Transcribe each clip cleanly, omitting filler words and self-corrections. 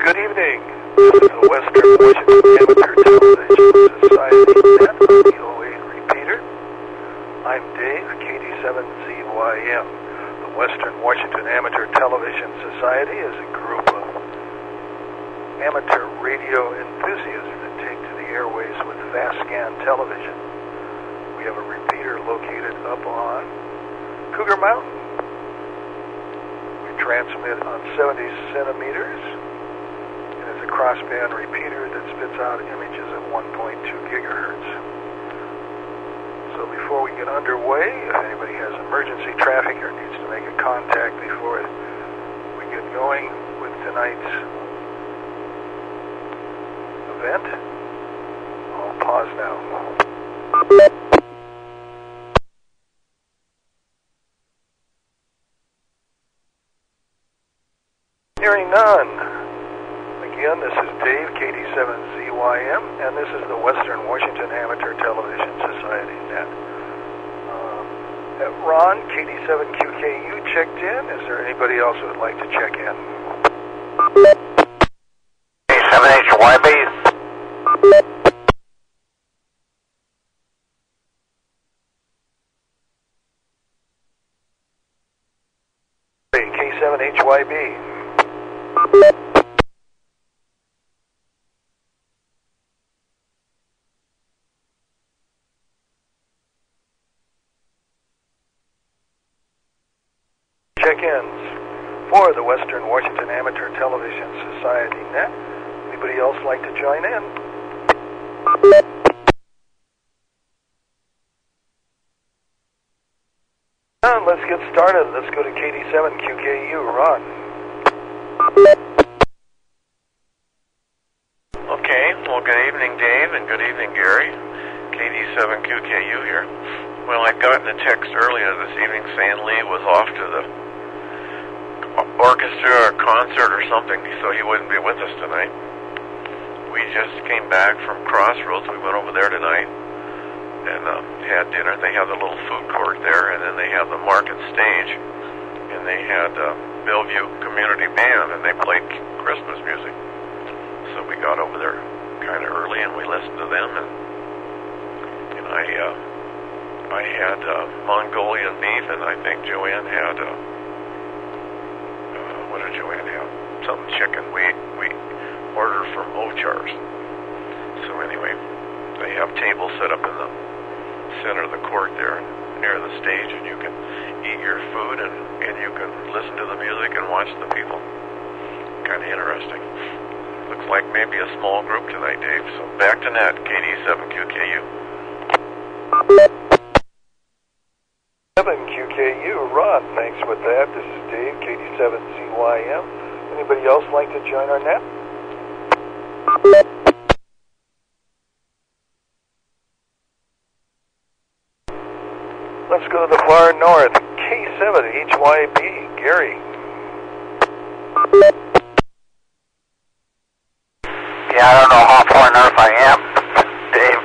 good evening. This is the Western Washington Amateur Television Society Net on the 08 repeater. I'm Dave, KD7ZYM. The Western Washington Amateur Television Society is a group of amateur radio enthusiasts that take to the airways with fast scan television. We have a repeater located up on Cougar Mountain. We transmit on 70 centimeters. It's a crossband repeater that spits out images at 1.2 gigahertz. So before we get underway, if anybody has emergency traffic or needs to make a contact before we get going with tonight's event, I'll pause now. Hearing none. Again, this is Dave, KD7ZYM, and this is the Western Washington Amateur Television Society Net. Ron, KD7QKU checked in. Is there anybody else who would like to check in? K7HYB. K7HYB. Check-ins for the Western Washington Amateur Television Society Net. Anybody else like to join in? And let's get started. Let's go to KD7QKU. Ron. Okay, well, good evening, Dave, and good evening, Gary. KD7QKU here. Well, I'd gotten a text earlier this evening saying Lee was off to the orchestra or concert or something, so he wouldn't be with us tonight. We just came back from Crossroads. We went over there tonight and had dinner. They have the little food court there, and then they have the market stage, and they had Bellevue Community Band, and they played Christmas music. So we got over there kind of early, and we listened to them, and I had Mongolian beef, and I think Joanne had what did Joanne have? Some chicken. We ordered from Ochar's. So anyway, they have tables set up in the center of the court there near the stage, and you can eat your food and you can listen to the music and watch the people. Kind of interesting. Looks like maybe a small group tonight, Dave. So back to net, KD7QKU. 7QKU, Ron, thanks with that. This is Dave, KD7ZYM. Anybody else like to join our net? Let's go to the far north, K7HYB, Gary. Yeah, I don't know how far north I am, Dave.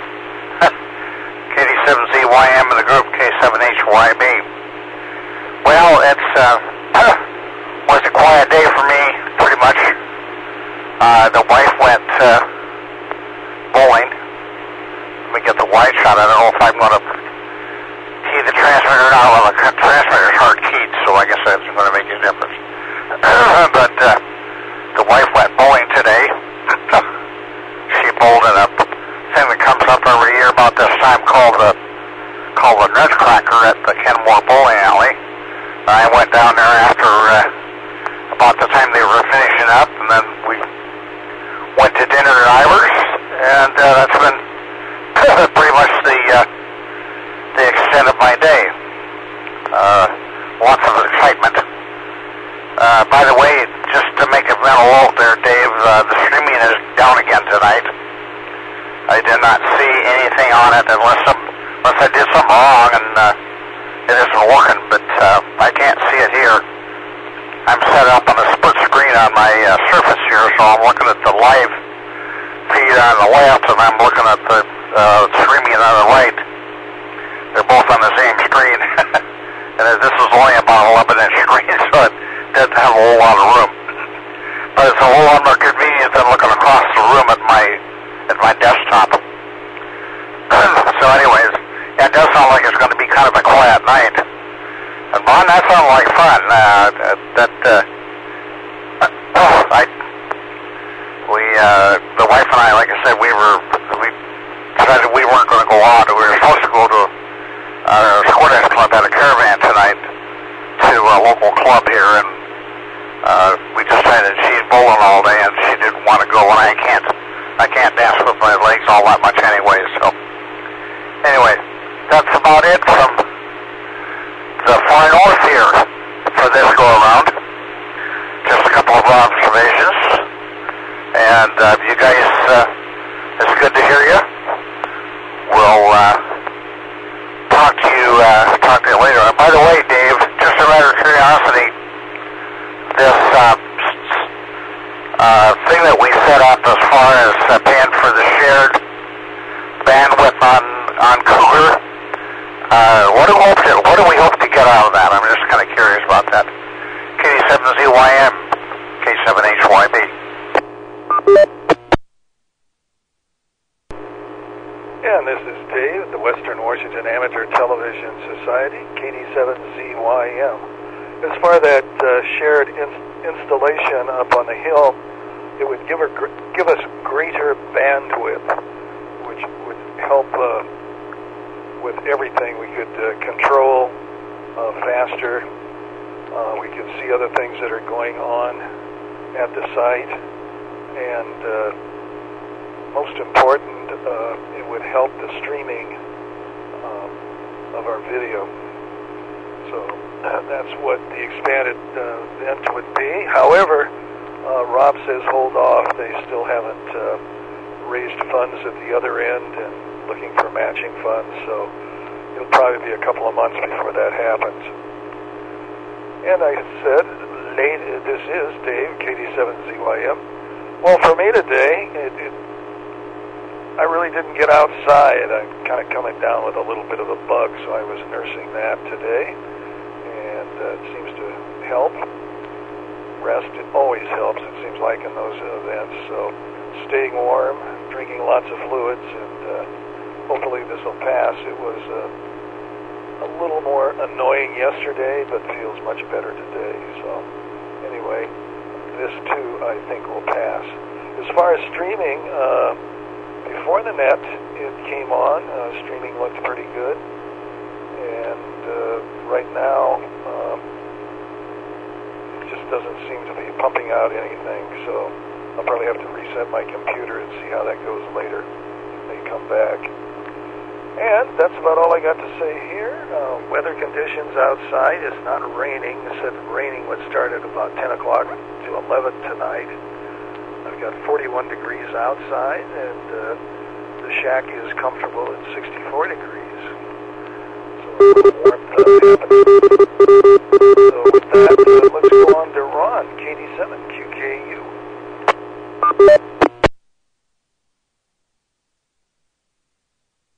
KD7ZYM in the group, K7HYB. Well, it's was a quiet day for me, pretty much. The wife went bowling. Let me get the wide shot. I don't know if I'm going to key the transmitter or not. Well, the transmitter's hard keyed, so I guess that's going to make a difference. But the wife went bowling today. She bowled in a thing that comes up every year about this time called the Nutcracker at the Kenmore Bowling Alley. I went down there after about the time they were finishing up, and then we went to dinner at Ivers, and that's been pretty much the extent of my day. Lots of excitement. By the way, just to make a mental note there, Dave, the streaming is down again tonight. I did not see anything on it unless I did something wrong and it isn't working, but I can't see it here. I'm set up on a split screen on my Surface here, so I'm looking at the live feed on the left, and I'm looking at the streaming on the right. They're both on the same screen. And this is only about 11-inch screen, so it doesn't have a whole lot of room. But it's a whole lot more convenient than looking across the room at my desktop. So anyways, yeah, it does sound like it's going to be kind of a quiet night. And Bon, that sounded like fun. The wife and I, like I said, we decided we weren't going to go out. We were supposed to go to a Squirters Club at a caravan tonight to a local club here, and we decided she's bowling all day and she didn't want to go, and I can't dance with my legs all that much anyway. So anyway, that's about it from the far north here for this go around. Just a couple of observations, and you guys, it's good to hear you. We'll talk to you later. And by the way, Dave, just a matter of curiosity, this thing that we set up as far as paying for the shared bandwidth on Cougar, what do we hope to get out of that? I'm just kind of curious about that. KD7ZYM, K7HYB. And this is Dave at the Western Washington Amateur Television Society, KD7ZYM. As far as that shared installation up on the hill, it would give us greater bandwidth, which would help with everything. We could control faster. We could see other things that are going on at the site, and most important, it would help the streaming of our video. So that's what the expanded event would be. However, Rob says hold off. They still haven't raised funds at the other end and looking for matching funds, so it'll probably be a couple of months before that happens. And I said, this is Dave, KD7ZYM. Well, for me today, I really didn't get outside. I'm kind of coming down with a little bit of a bug, so I was nursing that today, and it seems to help. Rest, it always helps, it seems like, in those events. So staying warm, drinking lots of fluids, and hopefully this will pass. It was a little more annoying yesterday, but feels much better today. So anyway, this too, I think, will pass. As far as streaming, before the net it came on, streaming looked pretty good, and right now it just doesn't seem to be pumping out anything, so I'll probably have to reset my computer and see how that goes later. It may come back. And that's about all I got to say here. Weather conditions outside, it's not raining. It said raining would start at about 10 o'clock to 11 tonight. I've got 41 degrees outside, and the shack is comfortable at 64 degrees. So warmth happening. So with that, let's go on to Ron, KD7QKU.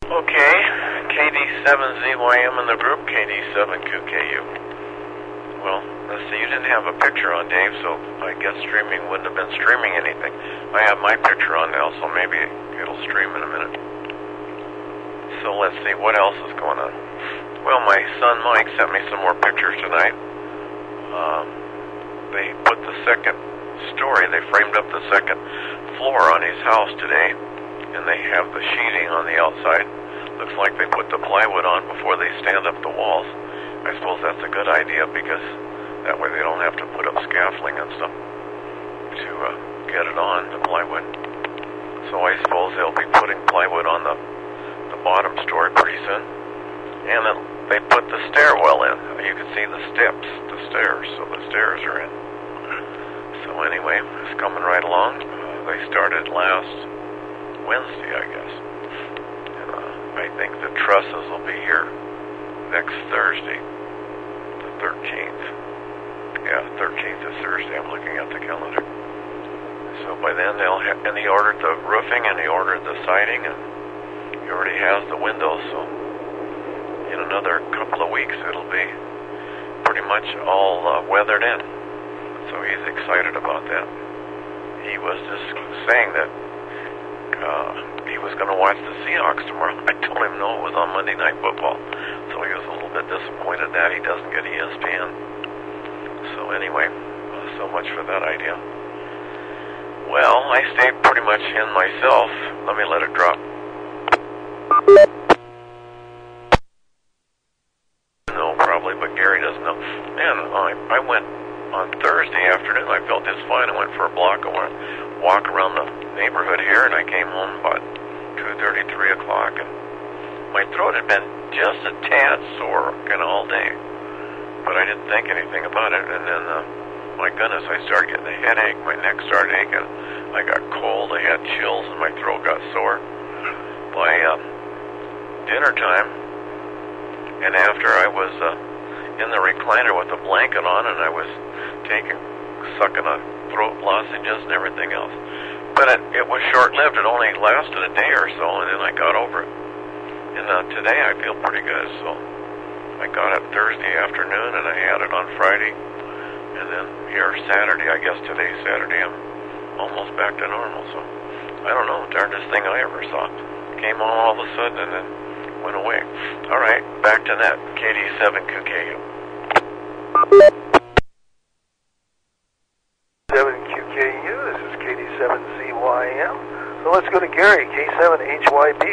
Okay, KD7ZYM in the group, KD7QKU. Well, let's see, you didn't have a picture on, Dave, so I guess streaming wouldn't have been streaming anything. I have my picture on now, so maybe it'll stream in a minute. So let's see, what else is going on? Well, my son Mike sent me some more pictures tonight. They put the second story, they framed up the second floor on his house today, and they have the sheeting on the outside. Looks like they put the plywood on before they stand up the walls. I suppose that's a good idea, because that way they don't have to put up scaffolding and stuff to get it on, the plywood. So I suppose they'll be putting plywood on the bottom story pretty soon. And then they put the stairwell in. You can see the steps, the stairs, so the stairs are in. So anyway, it's coming right along. They started last Wednesday, I guess. And I think the trusses will be here next Thursday, the 13th. Yeah, 13th is Thursday. I'm looking at the calendar. So by then they'll have, and he ordered the roofing and he ordered the siding, and he already has the windows. So in another couple of weeks it'll be pretty much all weathered in. So he's excited about that. he was just saying that he was going to watch the Seahawks tomorrow. I told him no, it was on Monday Night Football. So he was a little bit disappointed that he doesn't get ESPN. So anyway, so much for that idea. Well, I stayed pretty much in myself. Let me let it drop. No, probably, but Gary doesn't know. Man, I went on Thursday afternoon. I felt just fine. I went for a walk around the neighborhood here, and I came home about 2:30, 3 o'clock, and my throat had been just a tad sore kind of all day, but I didn't think anything about it. And then, my goodness, I started getting a headache. My neck started aching. I got cold. I had chills, and my throat got sore. By dinner time, and after I was in the recliner with a blanket on, and I was sucking on throat lozenges and everything else. But it was short-lived. It only lasted a day or so, and then I got over it. And today I feel pretty good. So I got it Thursday afternoon, and I had it on Friday. And then here Saturday, I guess today's Saturday, I'm almost back to normal. So I don't know, darndest thing I ever saw. Came on all of a sudden and then went away. All right, back to net. KD7QKU. 7QKU, this is KD7CYM. So let's go to Gary, K7HYB.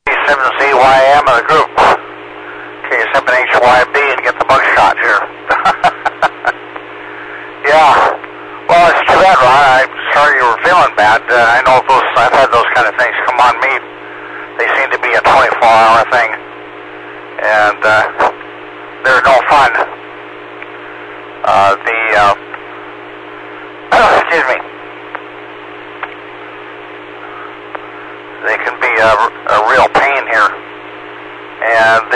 K7CYM of the group. K7HYB and get the bug shot here. Yeah. Well, it's too bad, Ron. I'm sorry you were feeling bad. I know I've had those kind of things come on me. They seem to be a 24-hour thing. And they're no fun. Excuse me. They can be a real pain here. And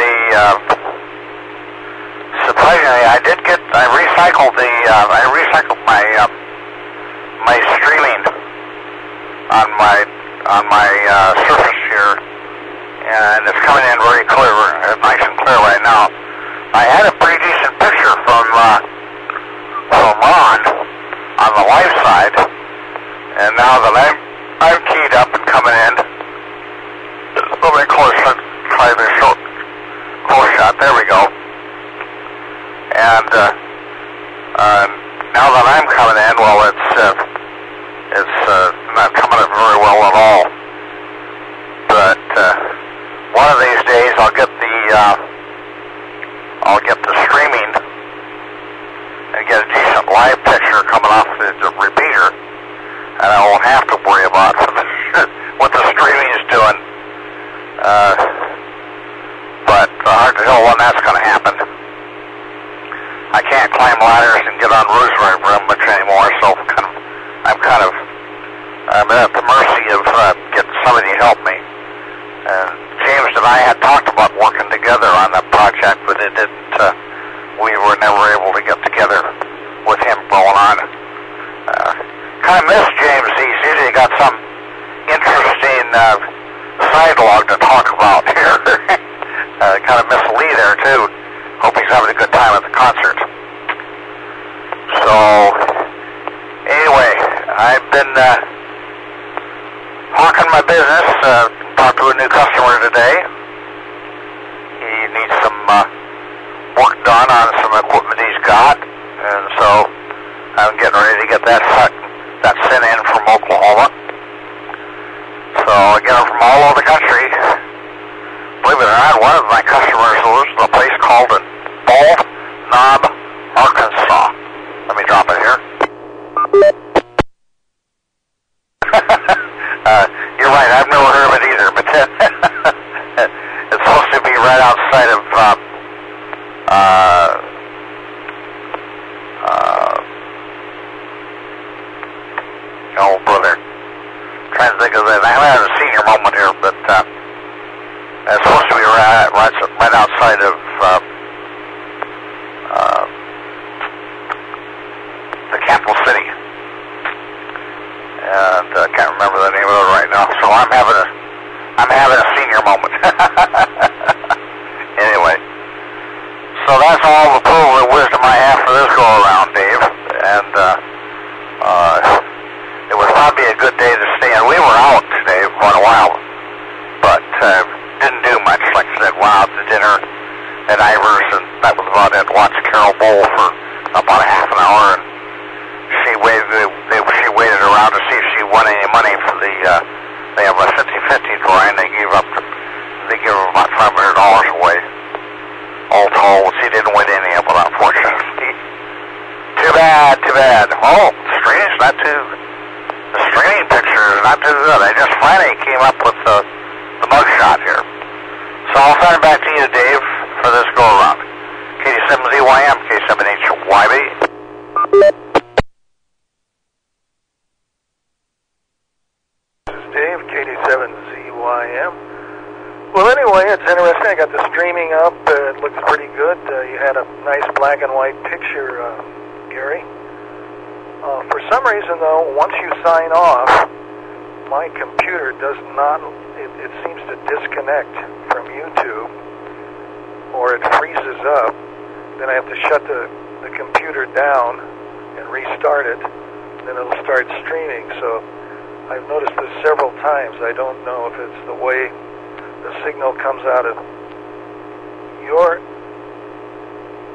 surprisingly, I recycled my streaming on my surface here, and it's coming in very clear, nice and clear right now. I had a pretty decent picture from Ron on the live side, and now that I'm keyed up and coming in, let me try this close shot. There we go. And now that I'm coming in, well, it's not coming in very well at all. But one of these days, I'll get the streaming and get a decent live picture coming off the repeater, and I won't have to worry about what the streaming is doing. But hard to tell when that's going to happen. I can't climb ladders and get on roofs very much anymore, so I'm at the mercy of getting somebody to help me. James and I had talked about working together on that project, but it didn't. We were never able to get together with him going on. Kind of miss James. He's usually got some interesting sidewalk to talk about here. Kind of miss Lee there too. Hope he's having a good time at the concert. So, anyway, I've been hawking my business. Talked to a new customer today. He needs some work done on some equipment he's got, and so I'm getting ready to get that sent in from Oklahoma. So I get them from all over the country. Believe it or not, one of my customers lives in a place called Bald Knob, Arkansas. Let me drop it here. You're right, I've never heard of it either, but it's supposed to be right outside of oh brother, trying to think of that. I'm having a senior moment here, but it's supposed to be right outside of the capital city, and I can't remember the name of it right now. So I'm having a senior moment. Anyway, so that's all the pool and wisdom I have for this go around. to be a good day to stay in. We were out today for a while, but didn't do much. Like I said, went out to dinner at Ivers, and that was about it. Watched Carol Bowl for about a half an hour, and she waited around to see if she won any money for the, they have a 50-50 drawing. They give her about $500 away, all told. She didn't win any of it, unfortunately. Too bad. Oh, the streaming picture is not too good. I just finally came up with the mugshot here. So I'll send it back to you, Dave, for this go-around. KD7ZYM, K7HYB. This is Dave, KD7ZYM. Well, anyway, it's interesting. I got the streaming up. It looks pretty good. You had a nice black and white picture, Gary. For some reason, though, once you sign off, my computer does not, it seems to disconnect from YouTube, or it freezes up. Then I have to shut the computer down and restart it. Then it'll start streaming. So I've noticed this several times. I don't know if it's the way the signal comes out of your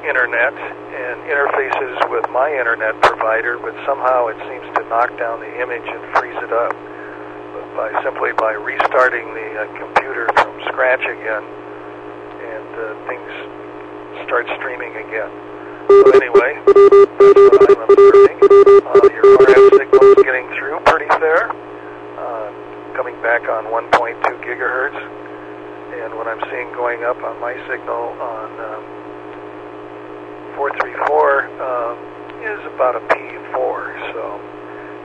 internet and interfaces with my internet provider, but somehow it seems to knock down the image and freeze it up. But simply by restarting the computer from scratch again, and things start streaming again. So anyway, that's what I'm observing. Your RF signal is getting through pretty fair, coming back on 1.2 gigahertz, and what I'm seeing going up on my signal on 434 is about a P4. So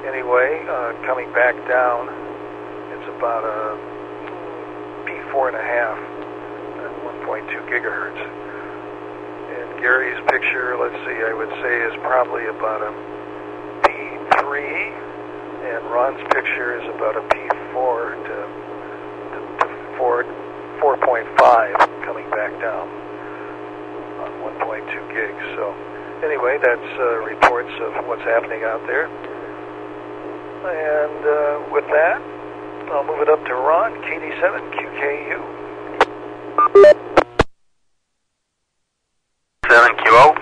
anyway, coming back down, it's about a P4.5 at 1.2 gigahertz. And Gary's picture, let's see, I would say is probably about a P3, and Ron's picture is about a P4 to 4.5 coming back down on 1.2 gigs. So anyway, that's reports of what's happening out there. And with that, I'll move it up to Ron, KD7QKU. 7QO.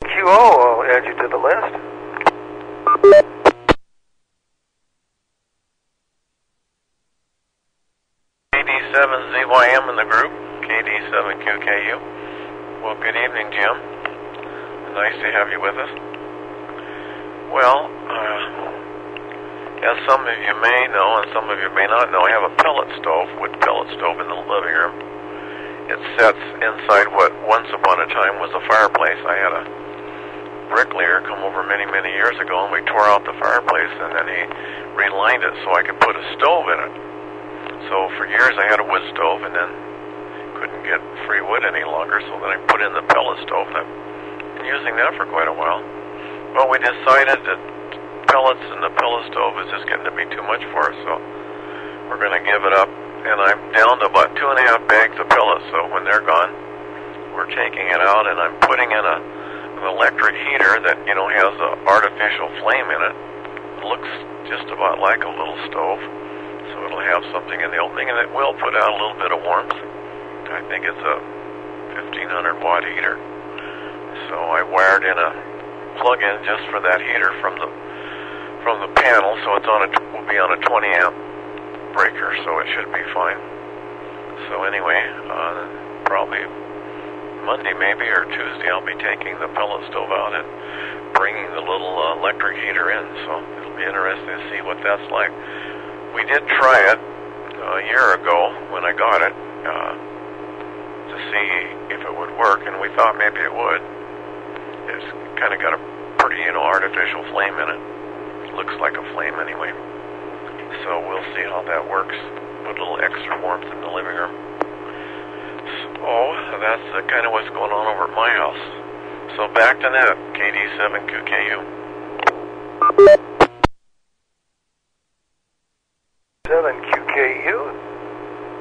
QO, I'll add you to the list. KD7ZYM in the group, KD7QKU. Well, good evening, Jim. Nice to have you with us. Well, as some of you may know, and some of you may not know, I have a wood pellet stove in the living room. It sits inside what once upon a time was a fireplace. I had a bricklayer come over many, many years ago, and we tore out the fireplace, and then he relined it so I could put a stove in it. So for years I had a wood stove, and then couldn't get free wood any longer, so then I put in the pellet stove, and I've been using that for quite a while. Well, we decided that pellets and the pellet stove is just getting to be too much for us, so we're going to give it up. And I'm down to about 2.5 bags of pellets, so when they're gone, we're taking it out, and I'm putting in an electric heater that, you know, has an artificial flame in it. It looks just about like a little stove, so it'll have something in the opening, and it will put out a little bit of warmth. I think it's a 1500 watt heater. So I wired in a plug-in just for that heater from the panel, so it's will be on a 20 amp breaker, so it should be fine. So anyway, probably Monday maybe or Tuesday I'll be taking the pellet stove out and bringing the little electric heater in, so it'll be interesting to see what that's like. We did try it a year ago when I got it to see if it would work, and we thought maybe it would. It's kind of got a pretty, you know, artificial flame in it. It looks like a flame anyway. So we'll see how that works. Put a little extra warmth in the living room. So that's kind of what's going on over at my house. So back to net, KD7QKU. 7QKU.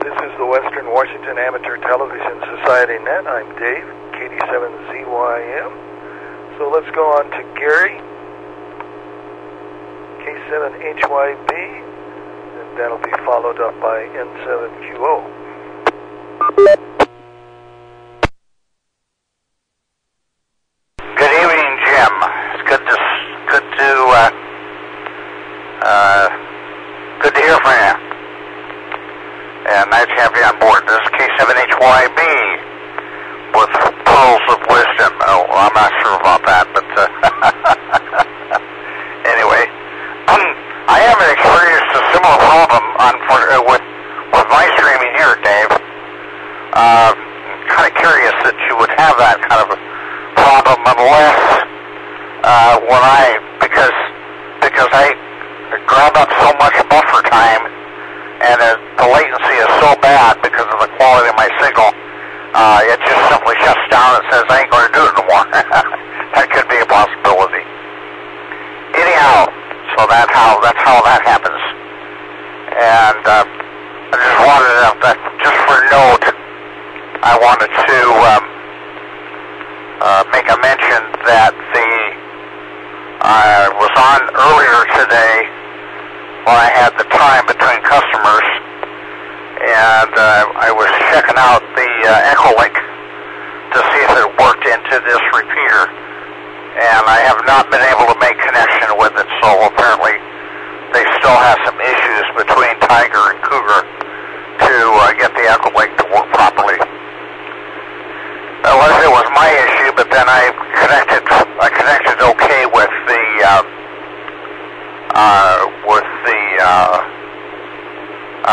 This is the Western Washington Amateur Television Society Net. I'm Dave, KD7ZYM. So let's go on to Gary, K7HYB, and that'll be followed up by N7QO. Good evening, Jim. It's good to hear from you. And nice to have you on board. This is K7HYB with Pearls of Wisdom. Oh, I'm not sure about that, but anyway, I haven't experienced a similar problem with my streaming here, Dave. I'm kind of curious that you would have that kind of a problem unless because I grab up so much buffer time and the latency is so bad because of the quality of my signal, it just simply shuts down and says I ain't going to do it no more. That could be a possibility. Anyhow, so that's how that happens. And I just wanted to, just for note, I wanted to make a mention that I was on earlier today when I had the time between customers, and I was checking out the Echo Link to see if it worked into this repeater, and I have not been able to make connection with it, so apparently they still have some issues between Tiger and Cougar to get the Echo Link to work properly. Unless it was my issue, but then I connected okay with the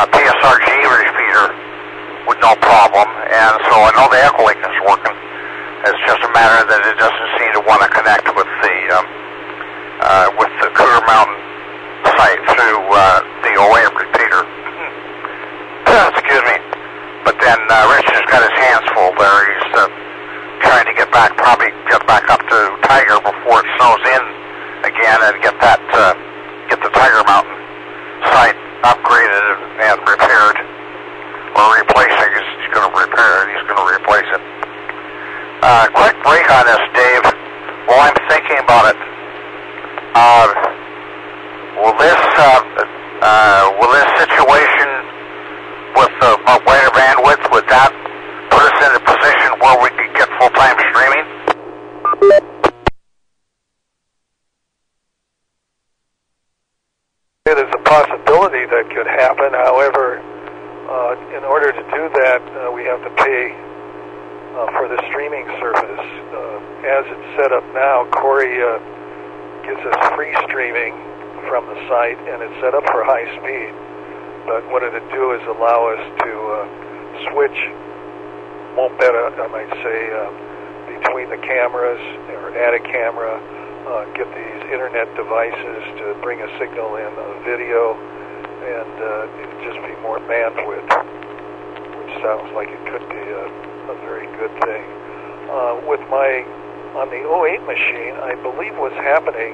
PSRG repeater with no problem, and so I know the Echo Link is working. It's just a matter that it doesn't seem to want to connect with the Cougar Mountain site through the OA repeater. Excuse me. But then Rich has got his hands full there. He's trying to get back up to Tiger before it snows in again, and get the Tiger Mountain site upgraded and repaired, or replacing. He's going to repair it. He's going to replace it. Quick break on this, Dave. While I'm thinking about it, will this situation with wider bandwidth, would that put us in a position where we could get full-time streaming? There's a possibility that could happen. However, in order to do that, we have to pay for the streaming service. As it's set up now, Corey gives us free streaming from the site, and it's set up for high speed. But what it'd do is allow us to switch moped, I might say, between the cameras, or add a camera, get these internet devices to bring a signal in video, and it'd just be more bandwidth, which sounds like it could be a very good thing. On the 08 machine, I believe what's happening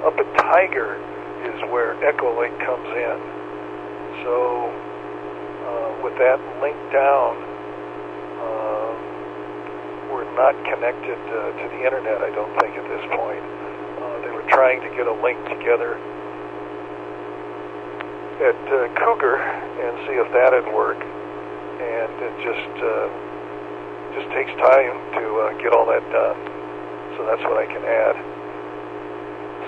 up at Tiger is where Echo Link comes in. So with that link down, we're not connected to the internet, I don't think, at this point. They were trying to get a link together at Cougar and see if that would work, and it just takes time to get all that done. So that's what I can add.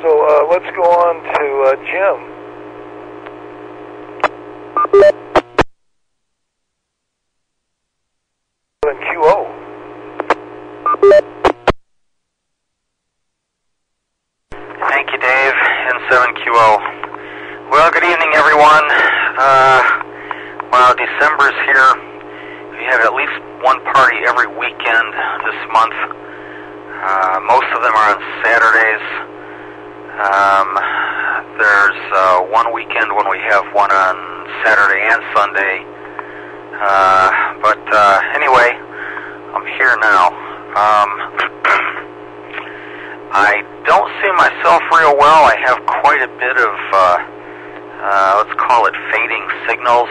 So let's go on to Jim. QO. Thank you, Dave. N7QO. Well, good evening, everyone. Well, December's here. We have at least one party every weekend this month. Most of them are on Saturdays. There's one weekend when we have one on Saturday and Sunday. But anyway, I'm here now. I don't see myself real well. I have quite a bit of, let's call it fading signals.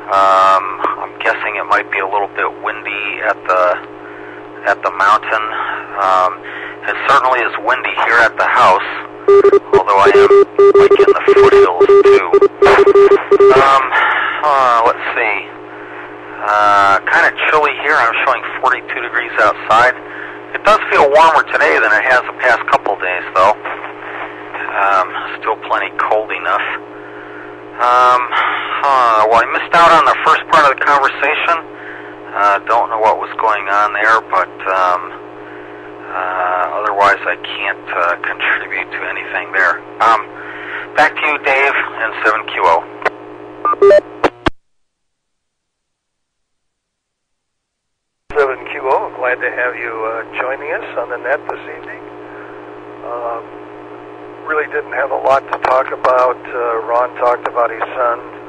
I'm guessing it might be a little bit windy at the mountain. It certainly is windy here at the house, although I am like in the foothills too. Let's see. Kind of chilly here. I'm showing 42 degrees outside. It does feel warmer today than it has the past couple days, though. Still plenty cold enough. Well, I missed out on the first part of the conversation. Don't know what was going on there, but otherwise I can't contribute to anything there. Back to you, Dave, and 7QO. Glad to have you joining us on the net this evening. Really didn't have a lot to talk about. Ron talked about his son's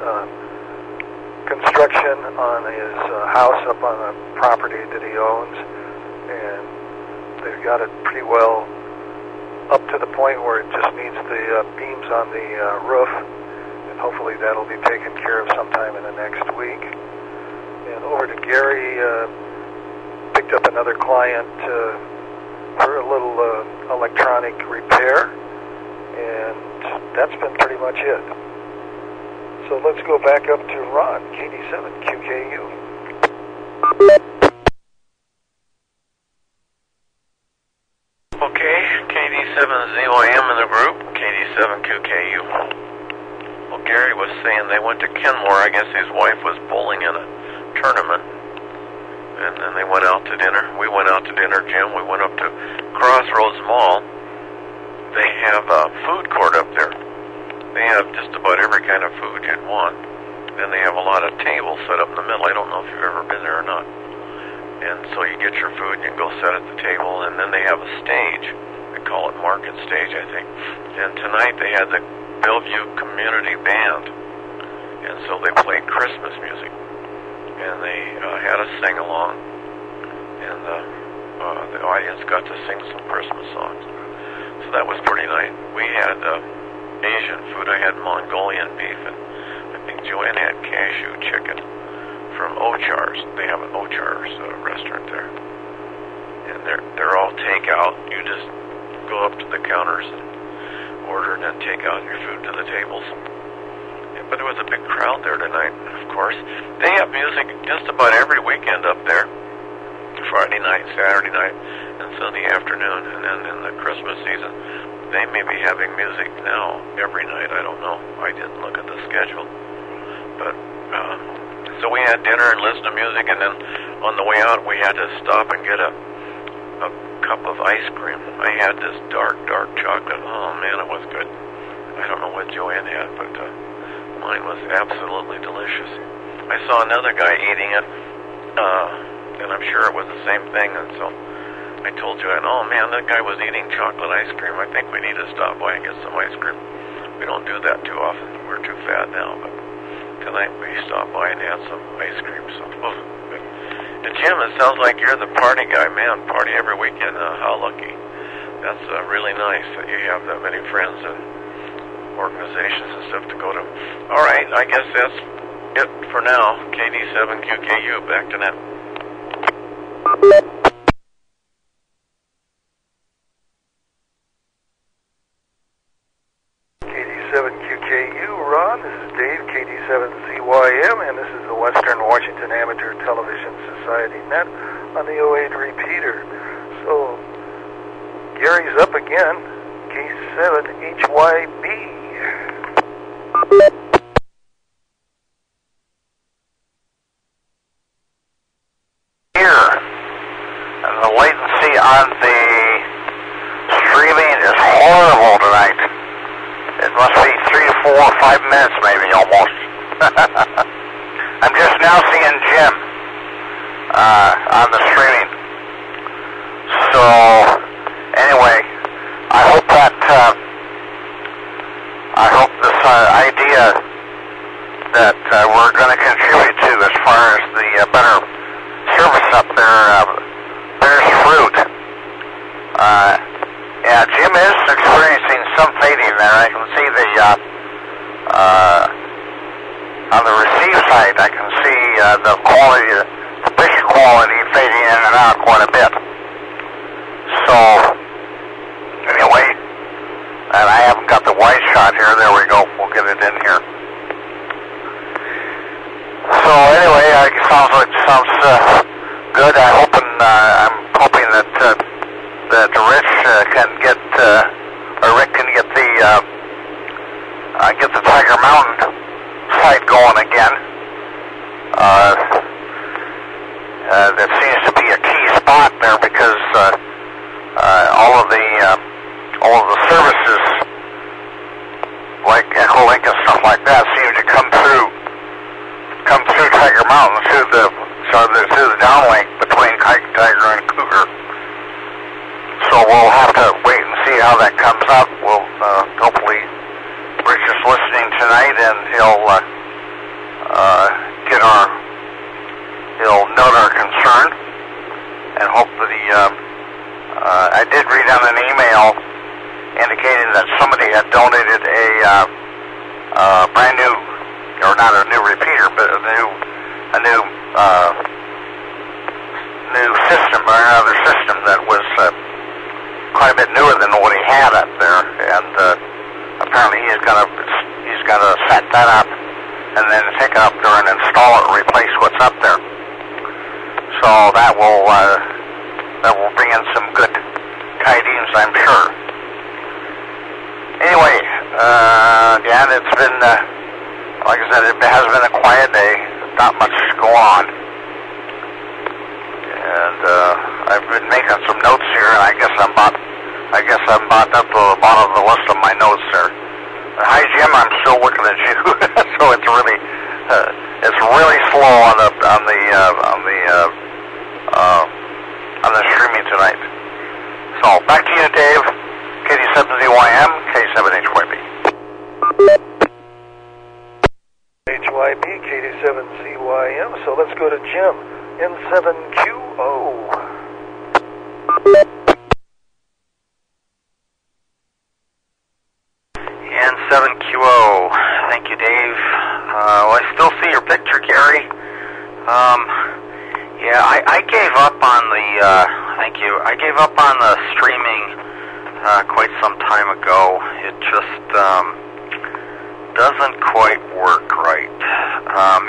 construction on his house up on a property that he owns, and they've got it pretty well up to the point where it just needs the beams on the roof, and hopefully that'll be taken care of sometime in the next week. And over to Gary, picked up another client for a little electronic repair, and that's been pretty much it. So let's go back up to Ron, KD7QKU. Okay, KD7ZYM in the group, KD7QKU. Well, Gary was saying they went to Kenmore. I guess his wife was bowling in a tournament. And then they went out to dinner. We went out to dinner, Jim. We went up to Crossroads Mall. They have a food court up there. They have just about every kind of food you'd want. And they have a lot of tables set up in the middle. I don't know if you've ever been there or not. And so you get your food and you can go sit at the table. And then they have a stage. They call it Market Stage, I think. And tonight they had the Bellevue Community Band. And so they played Christmas music. And they had a sing-along, and the audience got to sing some Christmas songs. So that was pretty nice. We had Asian food. I had Mongolian beef, and I think Joanne had cashew chicken from Ochar's. They have an Ochar's restaurant there. And they're all takeout. You just go up to the counters and order and then take out your food to the tables. But there was a big crowd there tonight, of course. They have music just about every weekend up there. Friday night, Saturday night, and Sunday afternoon. And then in the Christmas season, they may be having music now every night. I don't know. I didn't look at the schedule. But, so we had dinner and listened to music, and then on the way out, we had to stop and get a cup of ice cream. I had this dark chocolate. Oh, man, it was good. I don't know what Joanne had, but mine was absolutely delicious. I saw another guy eating it, and I'm sure it was the same thing, and so I told Joanne, oh man, that guy was eating chocolate ice cream. I think we need to stop by and get some ice cream. We don't do that too often. We're too fat now, but tonight we stopped by and had some ice cream. So, and Jim, it sounds like you're the party guy. Man, party every weekend. How lucky. That's really nice that you have that many friends and organizations and stuff to go to. All right, I guess that's it for now. KD7QKU, back to net. KD7QKU, Ron, this is Dave, KD7ZYM, and this is the Western Washington Amateur Television Society net on the 08 repeater. So, Gary's up again, K7HYB. Here, and the latency on the streaming is horrible tonight. It must be 3 to 4 or 5 minutes maybe almost. I'm just now seeing Jim on the streaming. So, anyway, I hope this idea that we're going to contribute to as far as the better service up there bears fruit. Yeah, Jim is experiencing some fading there. I can see on the receive side, I can see the quality, the picture quality fading in and out quite a bit. So, shot here. There we go. We'll get it in here. So anyway, it sounds good. I'm hoping that Rich can get or Rick can get the Tiger Mountain site going again. That seems to be a key spot there because all of the services like Echolink and stuff like that seem to come through Tiger Mountain through the downlink between Tiger and Cougar. So we'll have to wait and see how that comes up. We'll hopefully Rich is listening tonight and he'll note our concern and hope that I did read on an email indicating that somebody had donated a brand new, or not a new repeater, but a new system, or another system that was quite a bit newer than what he had up there, and apparently he's gonna set that up and then take it up there and install it and replace what's up there. So that will bring in some good tidings, I'm sure. Anyway, again, it's been, like I said, it has been a quiet day. Not much going on. And I've been making some notes here, and I guess I'm about up to the bottom of the list of my notes there. Hi, Jim. I'm still looking at you. So it's really slow on the streaming tonight. So back to you, Dave. KD7ZYM, K7HYB. HYB, KD7ZYM. So let's go to Jim, N7QO. N7QO. Thank you, Dave. Well, I still see your picture, Gary. Yeah, I gave up on the, thank you, I gave up on the streaming quite some time ago. It just doesn't quite work right.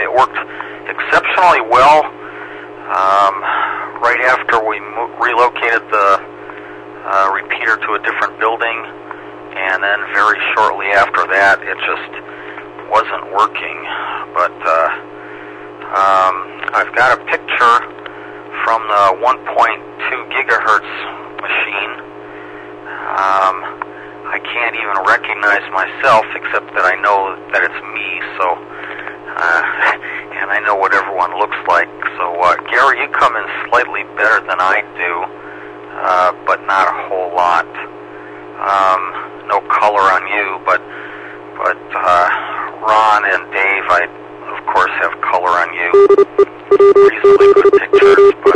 It worked exceptionally well right after we relocated the repeater to a different building, and then very shortly after that it just wasn't working. But I've got a picture from the 1.2 gigahertz machine. I can't even recognize myself except that I know that it's me, so and I know what everyone looks like. So Gary, you come in slightly better than I do, but not a whole lot. No color on you, but Ron and Dave, I of course have color on you. Reasonably good pictures, but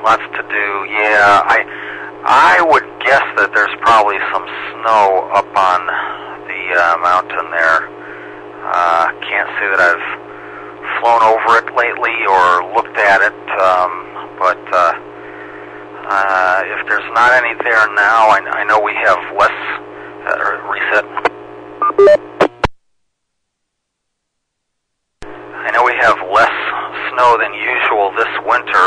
lots to do. Yeah, I would guess that there's probably some snow up on the mountain there. Can't say that I've flown over it lately or looked at it, but if there's not any there now, I know we have less. Reset. I know we have less snow than usual this winter,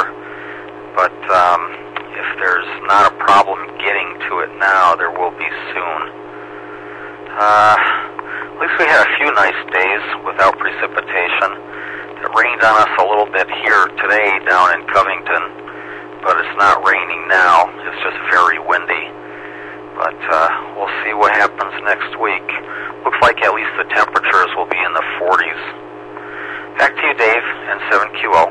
but if there's not a problem getting to it now, there will be soon. At least we had a few nice days without precipitation. It rained on us a little bit here today down in Covington, but it's not raining now. It's just very windy. But we'll see what happens next week. Looks like at least the temperatures will be in the 40s. Back to you, Dave, N7QO.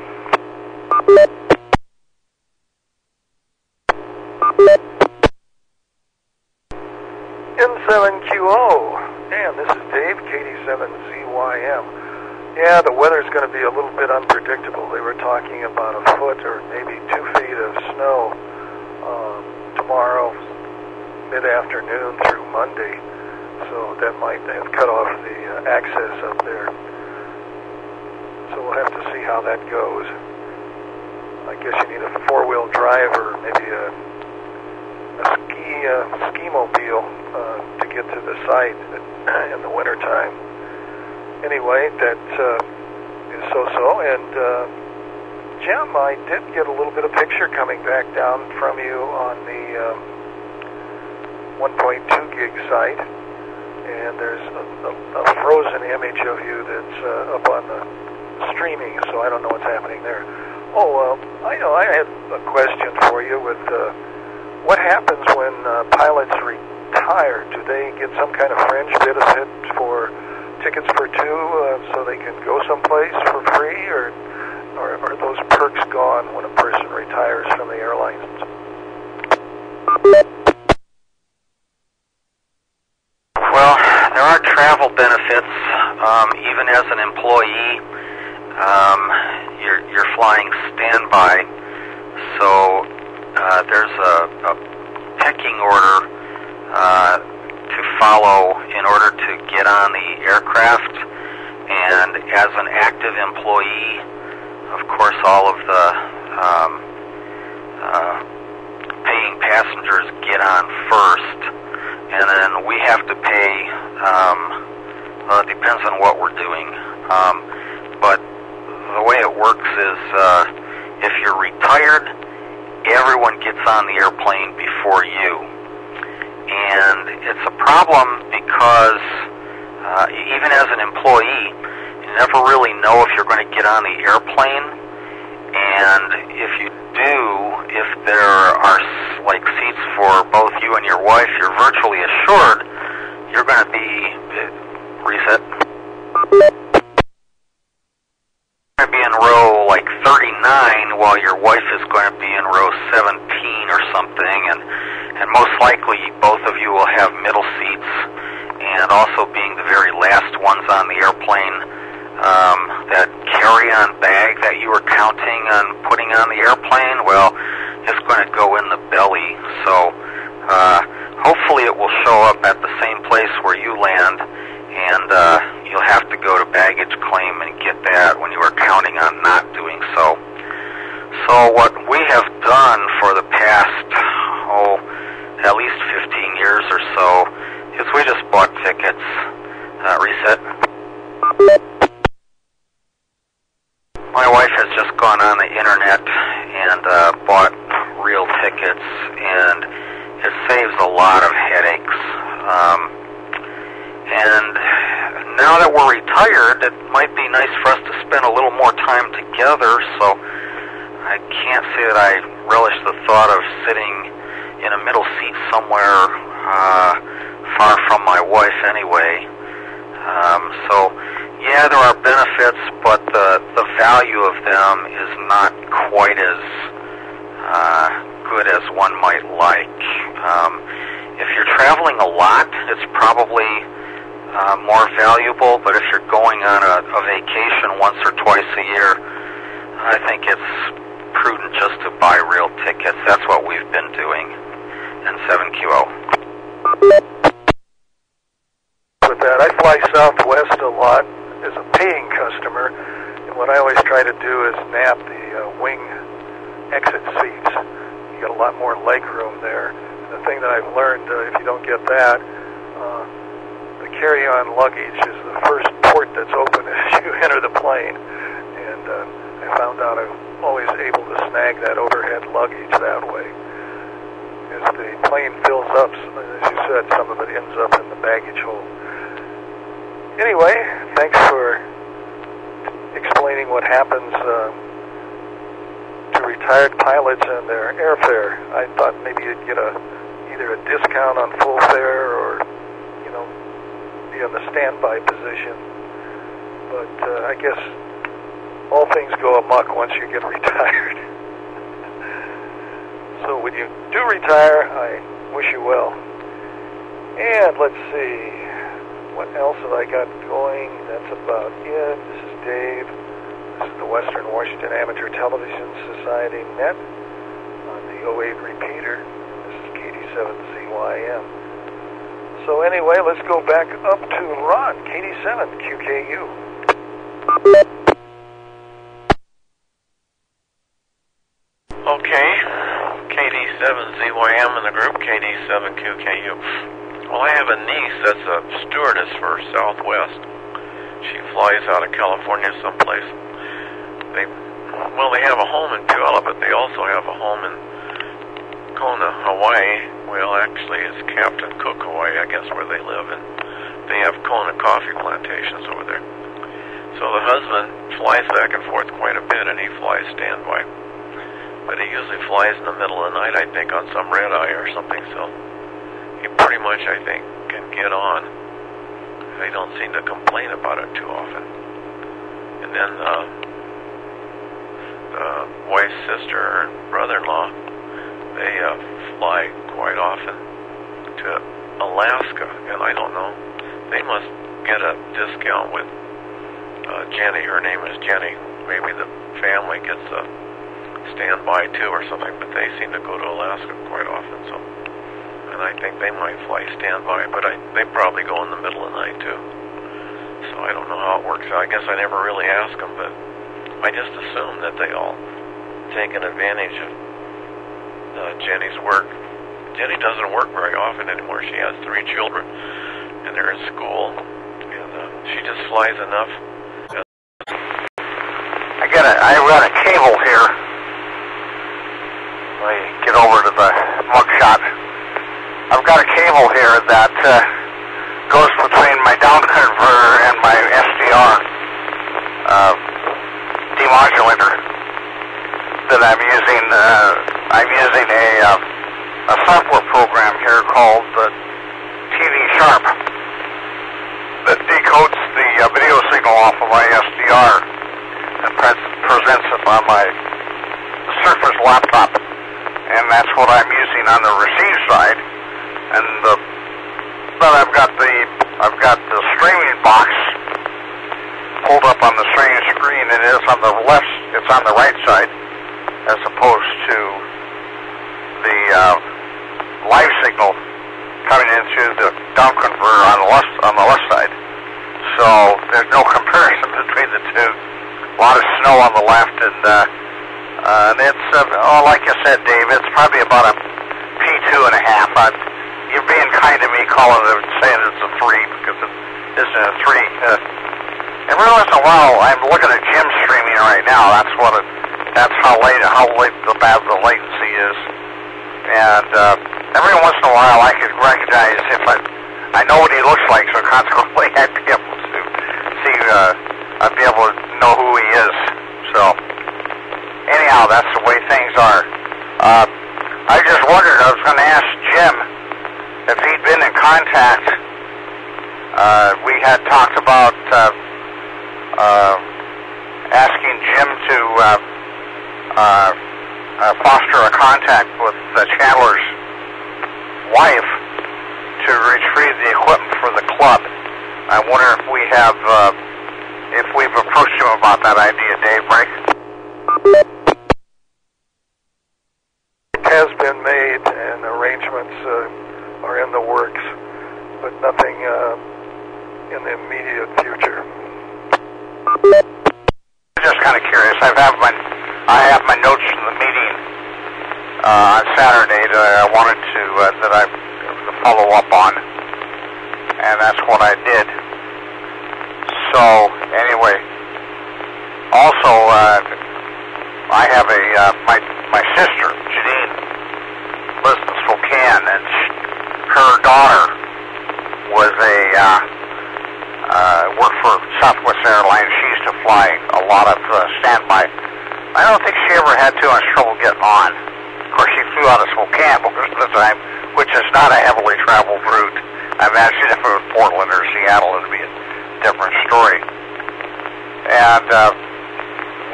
N7QO. And this is Dave, KD7ZYM. Yeah, the weather's going to be a little bit unpredictable. They were talking about a foot or maybe 2 feet of snow tomorrow, mid-afternoon through Monday, so that might have cut off the access up there. So we'll have to see how that goes. I guess you need a four-wheel drive or maybe a ski ski mobile to get to the site in the wintertime. Anyway, that is so-so. And Jim, I did get a little bit of picture coming back down from you on the 1.2 gig site. And there's a frozen image of you that's up on the streaming, so I don't know what's happening there. Oh, I had a question for you with what happens when pilots retire? Do they get some kind of fringe benefit for tickets for two so they can go someplace for free, or are those perks gone when a person retires from the airlines? Well, there are travel benefits. Even as an employee, you're flying standby, so there's a pecking order to follow in order to get on the aircraft. And as an active employee, of course, all of the paying passengers get on first, and then we have to pay. It depends on what we're doing, but the way it works is if you're retired, everyone gets on the airplane before you. And it's a problem because even as an employee, you never really know if you're going to get on the airplane. And if you do, if there are like seats for both you and your wife, you're virtually assured you're going to be reset. Going to be in row like 39 while your wife is going to be in row 17 or something, and most likely both of you will have middle seats, and also being the very last ones on the airplane, that carry-on bag that you were counting on putting on the airplane, well, it's going to go in the belly. So hopefully it will show up at the same place where you land, and you'll have to go to baggage claim and get that when you were counting on not doing so. So what we have done for the past, at least 15 years or so, is we just bought tickets. Reset. My wife has just gone on the internet and bought real tickets, and it saves a lot of headaches. And now that we're retired, it might be nice for us to spend a little more time together, so I can't say that I relish the thought of sitting in a middle seat somewhere far from my wife anyway. So, yeah, there are benefits, but the value of them is not quite as good as one might like. If you're traveling a lot, it's probably more valuable, but if you're going on a vacation once or twice a year, I think it's prudent just to buy real tickets. That's what we've been doing in 7QO. With that, I fly Southwest a lot as a paying customer, and what I always try to do is nab the wing exit seats. You get a lot more leg room there. And the thing that I've learned, if you don't get that, the carry-on luggage is the first port that's open as you enter the plane, and I found out I'm always able to snag that overhead luggage that way. As the plane fills up, as you said, some of it ends up in the baggage hold. Anyway, thanks for explaining what happens to retired pilots and their airfare. I thought maybe you'd get either a discount on full fare or, be in the standby position. But I guess all things go amok once you get retired. So when you do retire, I wish you well. And let's see, what else have I got going? That's about it. This is Dave. This is the Western Washington Amateur Television Society Net on the 08 repeater. This is KD7ZYM. So anyway, let's go back up to Ron, KD7 QKU. Okay, KD7 WW7ZYM in the group, KD7QKU. Well, I have a niece that's a stewardess for Southwest. She flies out of California someplace. They have a home in Puyallup, but they also have a home in Kona, Hawaii. Well, actually, it's Captain Cook, Hawaii, I guess, where they live, and they have Kona coffee plantations over there. So the husband flies back and forth quite a bit, and he flies standby. But he usually flies in the middle of the night, I think, on some red eye or something, so he pretty much, I think, can get on. They don't seem to complain about it too often. And then the wife's sister and brother-in-law, they fly quite often to Alaska, and I don't know, they must get a discount with Jenny. Her name is Jenny. Maybe the family gets a standby too or something, but they seem to go to Alaska quite often, so, and I think they might fly standby, but they probably go in the middle of the night too, so I don't know how it works. I guess I never really asked them, but I just assume that they all take an advantage of Jenny's work. Jenny doesn't work very often anymore. She has 3 children, and they're in school, and she just flies enough. I've got a cable here. Let me get over to the mugshot. I've got a cable here that goes between my down converter and my SDR demodulator that I'm using. I'm using a software program here called TV Sharp that decodes the video signal off of my SDR and presents it on my Surface laptop, and that's what I'm using on the receive side. And but I've got the streaming box pulled up on the streaming screen, and it is on the left. It's on the right side, as opposed to the live signal coming into the down converter on the left side. So there's no comparison between the two. A lot of snow on the left, and it's like you said, Dave, it's probably about a P2.5. You're being kind to me calling it, saying it's a 3, because it isn't a 3. Every once in a while, I'm looking at Jim streaming right now. That's how bad the latency is. And every once in a while, I could recognize if I know what he looks like, so consequently, I'd be able to see. I'd be able to know who he is. So anyhow, that's the way things are. I just wondered, I was going to ask Jim if he'd been in contact. We had talked about asking Jim to foster a contact with Chandler's wife to retrieve the equipment for the club. I wonder if we've approached him about that idea, Dave, Frank? It has been made, and arrangements are in the works, but nothing in the immediate future. I'm just kind of curious. I have my notes from the meeting on Saturday that I wanted to follow up on, and that's what I did. So anyway, also I have my sister Janine lives in Spokane, and her daughter was worked for Southwest Airlines. She used to fly a lot of standby. I don't think she ever had too much trouble getting on. Of course, she flew out of Spokane most of the time, which is not a heavily traveled route. I imagine if it was Portland or Seattle, it'd be a different story. And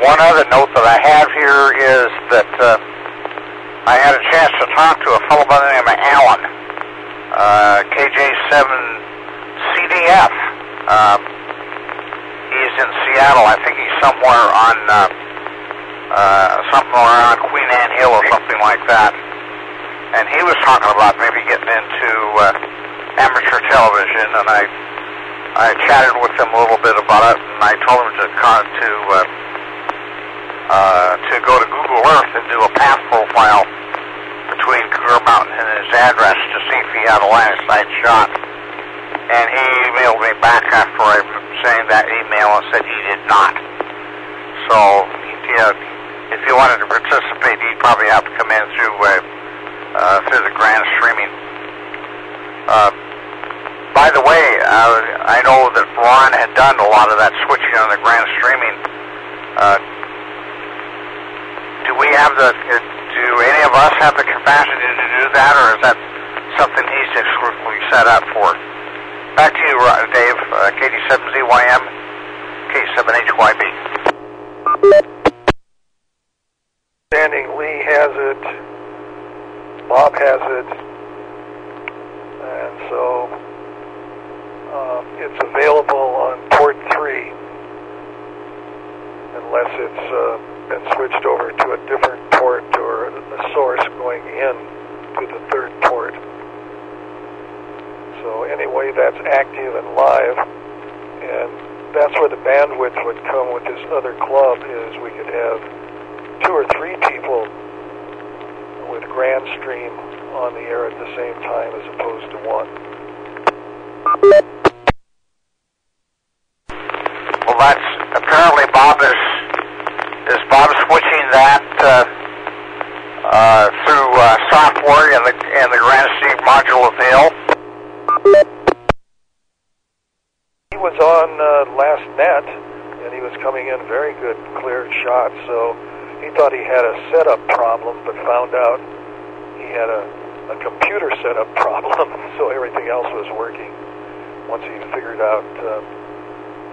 one other note that I have here is that I had a chance to talk to a fellow by the name of Alan, KJ7CDF. He's in Seattle. I think he's somewhere around Queen Anne Hill or something like that. And he was talking about maybe getting into amateur television, and I chatted with him a little bit about it, and I told him to go to Google Earth and do a path profile between Cougar Mountain and his address to see if he had a line of sight shot. And he emailed me back after I saying that email and said he did not. So, if he wanted to participate, he'd probably have to come in through the grand streaming. By the way, I know that Ron had done a lot of that switching on the grand streaming. Do any of us have the capacity to do that, or is that something he's exclusively set up for? Back to you, Dave, KD7ZYM, K7HYB. Standing Lee has it, Bob has it, and so it's available on port 3 unless it's been switched over to a different port or a source going in to the third port. So anyway, that's active and live, and that's where the bandwidth would come with this other club, is we could have 2 or 3 people with Grand Stream on the air at the same time as opposed to 1. Well, that's apparently Bob is switching that through software and the Grand Stream module of the Hill. He was on last net, and he was coming in very good, clear shots. So he thought he had a setup problem, but found out he had a computer setup problem. So everything else was working. Once he figured out,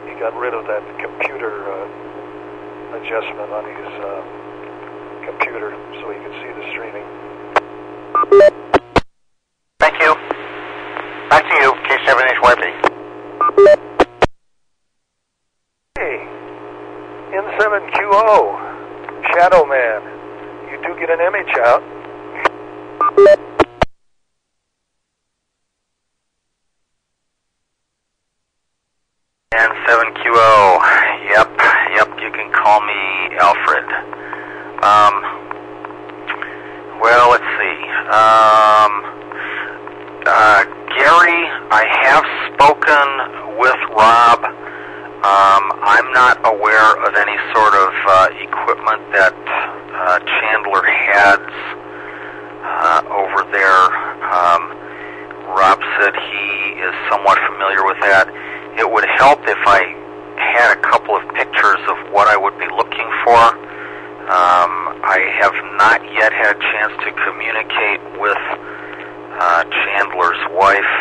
he got rid of that computer adjustment on his computer, so he could see the streaming. Thank you. Back to you, K7HYB. Hey, N7QO, Shadow Man, you do get an image out. N7QO, yep, you can call me Alfred. Well, let's see. Gary, I have spoken with Rob. I'm not aware of any sort of equipment that Chandler has over there. Rob said he is somewhat familiar with that. It would help if I had a couple of pictures of what I would be looking for. I have not yet had a chance to communicate with Chandler's wife.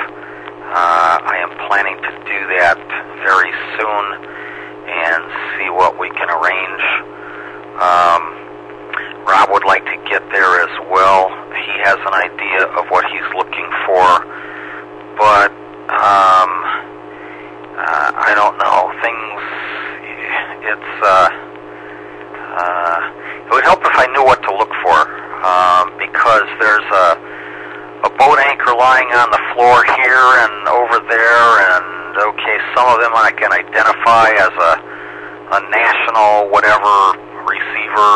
I am planning to do that very soon and see what we can arrange. Rob would like to get there as well. He has an idea of what he's looking for, but I don't know. It would help if I knew what to look for, because there's a boat anchor lying on the floor here and over there, and okay, some of them I can identify as a national whatever receiver,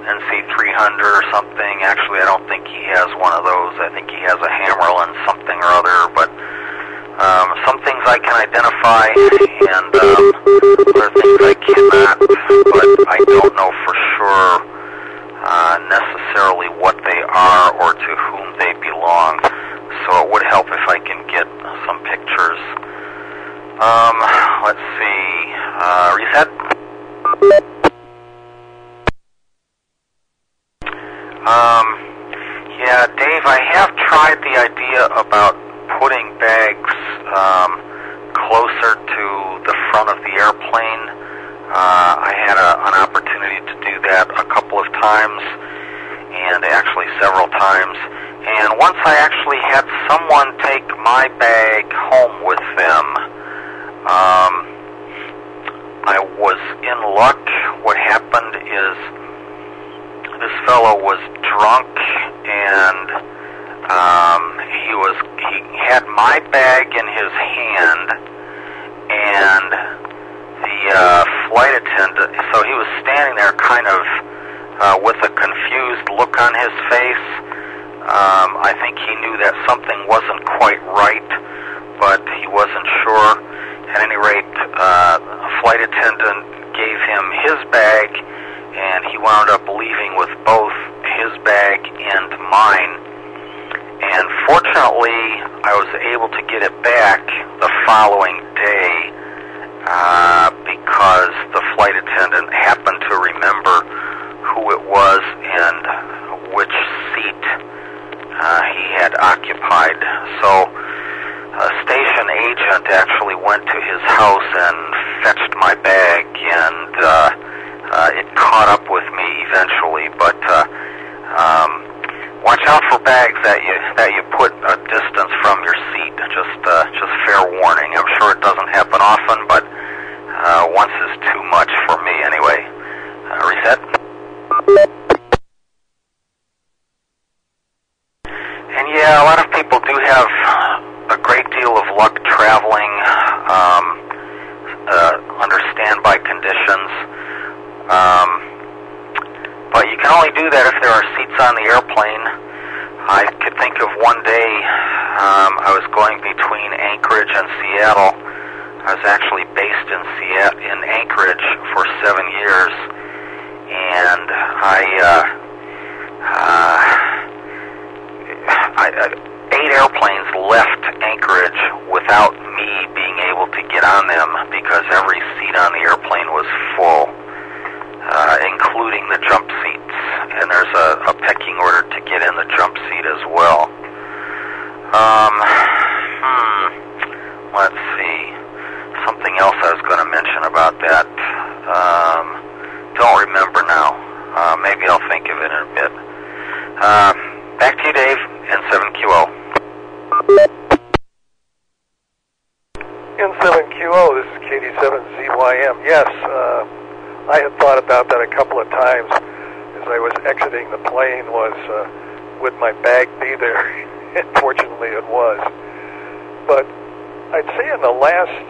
NC300 or something. Actually, I don't think he has one of those. I think he has a Hammerlin something or other, but some things I can identify, and other things I cannot, but I don't know for sure necessarily what they are or to whom they belong, so it would help if I can get some pictures. Let's see, reset. Yeah, Dave, I have tried the idea about putting bags closer to the front of the airplane. I had an opportunity to do that a couple of times, and actually several times. And once I actually had someone take my bag home with them, I was in luck. What happened is this fellow was drunk, and he had my bag in his hand, and the flight attendant, so he was standing there kind of with a confused look on his face. I think he knew that something wasn't quite right, but he wasn't sure. At any rate, a flight attendant gave him his bag, and he wound up leaving with both his bag and mine. And fortunately, I was able to get it back the following day because the flight attendant happened to remember who it was and which seat he had occupied. So a station agent actually went to his house and fetched my bag, and it caught up with me eventually. But watch out for bags that you put a distance from your seat. Just fair warning. I'm sure it doesn't happen often, but once is too much for me anyway. Reset. And yeah, a lot of people do have a great deal of luck traveling under standby conditions. But you can only do that if there are seats on the airplane. I could think of one day I was going between Anchorage and Seattle. I was actually based in Anchorage for 7 years, and eight airplanes left Anchorage without me being able to get on them because every seat on the airplane was full, including the jump seats. And there's a pecking order to get in the jump seat as well. Let's see. Something else I was going to mention about that. Don't remember now. Maybe I'll think of it in a bit. Back to you, Dave, N7QO. N7QO, this is KD7ZYM. Yes, I had thought about that a couple of times as I was exiting the plane, would my bag be there? And fortunately it was. But I'd say in the last